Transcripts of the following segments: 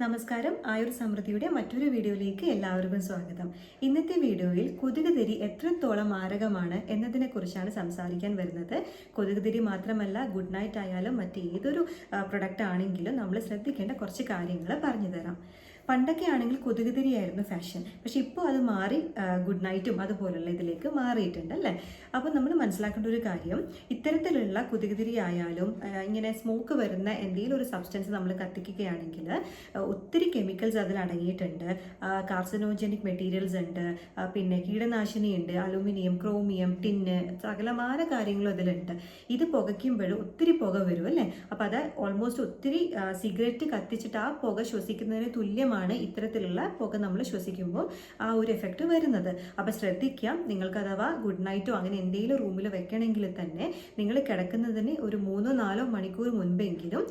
നമസ്കാരം. ആയുർ സമൃദ്ധിയുടെ മറ്റൊരു വീഡിയോയിലേക്ക് എല്ലാവർക്കും സ്വാഗതം. ഇന്നത്തെ വീഡിയോയിൽ കൊതുകുതിരി എത്രത്തോളം മാരകമാണ് എന്നതിനെ കുറിച്ചാണ് സംസാരിക്കാൻ വരുന്നത്. കൊതുകുതിരി മാത്രമല്ല, ഗുഡ് നൈറ്റ് ആയാലും മറ്റേതൊരു പ്രൊഡക്റ്റ് ആണെങ്കിലും നമ്മൾ ശ്രദ്ധിക്കേണ്ട കുറച്ച് കാര്യങ്ങൾ പറഞ്ഞു തരാം. പണ്ടൊക്കെ ആണെങ്കിൽ കൊതുകുതിരിയായിരുന്നു ഫാഷൻ, പക്ഷെ ഇപ്പോൾ അത് മാറി ഗുഡ് നൈറ്റും അതുപോലുള്ള ഇതിലേക്ക് മാറിയിട്ടുണ്ട് അല്ലേ. അപ്പോൾ നമ്മൾ മനസ്സിലാക്കേണ്ട ഒരു കാര്യം, ഇത്തരത്തിലുള്ള കൊതുകുതിരി ആയാലും ഇങ്ങനെ സ്മോക്ക് വരുന്ന എന്തെങ്കിലും ഒരു സബ്സ്റ്റൻസ് നമ്മൾ കത്തിക്കുകയാണെങ്കിൽ ഒത്തിരി കെമിക്കൽസ് അതിൽ അടങ്ങിയിട്ടുണ്ട്. കാർസിനോജനിക് മെറ്റീരിയൽസ് ഉണ്ട്, പിന്നെ കീടനാശിനി ഉണ്ട്, അലൂമിനിയം, ക്രോമിയം, ടിന്ന്, സകലമായ കാര്യങ്ങളും അതിലുണ്ട്. ഇത് പുകയ്ക്കുമ്പോഴും ഒത്തിരി പുക വരും അല്ലേ. അപ്പോൾ അത് ഓൾമോസ്റ്റ് ഒത്തിരി സിഗരറ്റ് കത്തിച്ചിട്ട് ആ പുക ശ്വസിക്കുന്നതിന് തുല്യമാണ് ഇത്തരത്തിലുള്ള പുക നമ്മൾ ശ്വസിക്കുമ്പോൾ ആ ഒരു എഫക്റ്റ് വരുന്നത്. അപ്പോൾ ശ്രദ്ധിക്കാം, നിങ്ങൾക്ക് അഥവാ ഗുഡ് നൈറ്റോ അങ്ങനെ എന്തെങ്കിലും റൂമിൽ വെക്കണമെങ്കിൽ തന്നെ നിങ്ങൾ കിടക്കുന്നതിന് ഒരു 3-4 മണിക്കൂർ മുൻപെങ്കിലും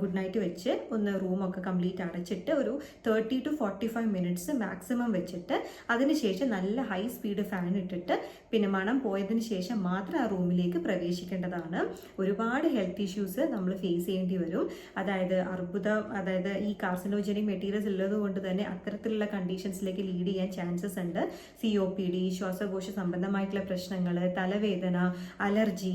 ഗുഡ് നൈറ്റ് വെച്ച് ഒന്ന് റൂമൊക്കെ കംപ്ലീറ്റ് അടച്ചിട്ട് ഒരു 30 to 45 മിനിറ്റ്സ് മാക്സിമം വെച്ചിട്ട് അതിനുശേഷം നല്ല ഹൈ സ്പീഡ് ഫാൻ ഇട്ടിട്ട് പിന്നെ മണം പോയതിന് ശേഷം മാത്രം ആ റൂമിലേക്ക് പ്രവേശിക്കേണ്ടതാണ്. ഒരുപാട് ഹെൽത്ത് ഇഷ്യൂസ് നമ്മൾ ഫേസ് ചെയ്യേണ്ടി വരും. അതായത് അർബുദം, അതായത് ഈ കാർസിനോജനിക് മെറ്റീരിയൽസ് ഉള്ളത് കൊണ്ട് തന്നെ അത്തരത്തിലുള്ള കണ്ടീഷൻസിലേക്ക് ലീഡ് ചെയ്യാൻ ചാൻസസ് ഉണ്ട്. COPD, ശ്വാസകോശ സംബന്ധമായിട്ടുള്ള പ്രശ്നങ്ങൾ, തലവേദന, അലർജി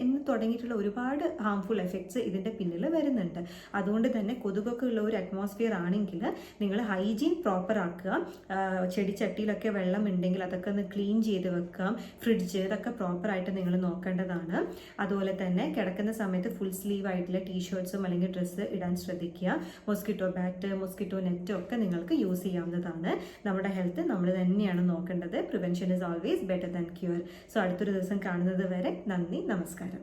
എന്ന് തുടങ്ങിയിട്ടുള്ള ഒരുപാട് ഹാംഫുൾ എഫക്ട്സ് ഇതിൻ്റെ പിന്നിൽ വരുന്നുണ്ട്. അതുകൊണ്ട് തന്നെ കൊതുകൊക്കെ ഉള്ള ഒരു അറ്റ്മോസ്ഫിയർ ആണെങ്കിൽ നിങ്ങൾ ഹൈജീൻ പ്രോപ്പർ ആക്കുക. ചെടിച്ചട്ടിയിലൊക്കെ വെള്ളം ഉണ്ടെങ്കിൽ അതൊക്കെ ഒന്ന് ക്ലീൻ ചെയ്ത് വെക്കാം. ഫ്രിഡ്ജ്, ഇതൊക്കെ പ്രോപ്പറായിട്ട് നിങ്ങൾ നോക്കേണ്ടതാണ്. അതുപോലെ തന്നെ കിടക്കുന്ന സമയത്ത് ഫുൾ സ്ലീവ് ആയിട്ടുള്ള ടീഷർട്ട്സും അല്ലെങ്കിൽ ഡ്രസ്സ് ഇടാൻ ശ്രദ്ധിക്കുക. മൊസ്കിറ്റോ ബാറ്റ്, മൊസ്കിറ്റോ നെറ്റ് ഒക്കെ നിങ്ങൾക്ക് യൂസ് ചെയ്യാവുന്നതാണ്. നമ്മുടെ ഹെൽത്ത് നമ്മൾ തന്നെയാണ് നോക്കേണ്ടത്. Prevention is always better than cure. So അടുത്തൊരു ദിവസം കാണുന്നത് വരെ നന്ദി, നമസ്കാരം.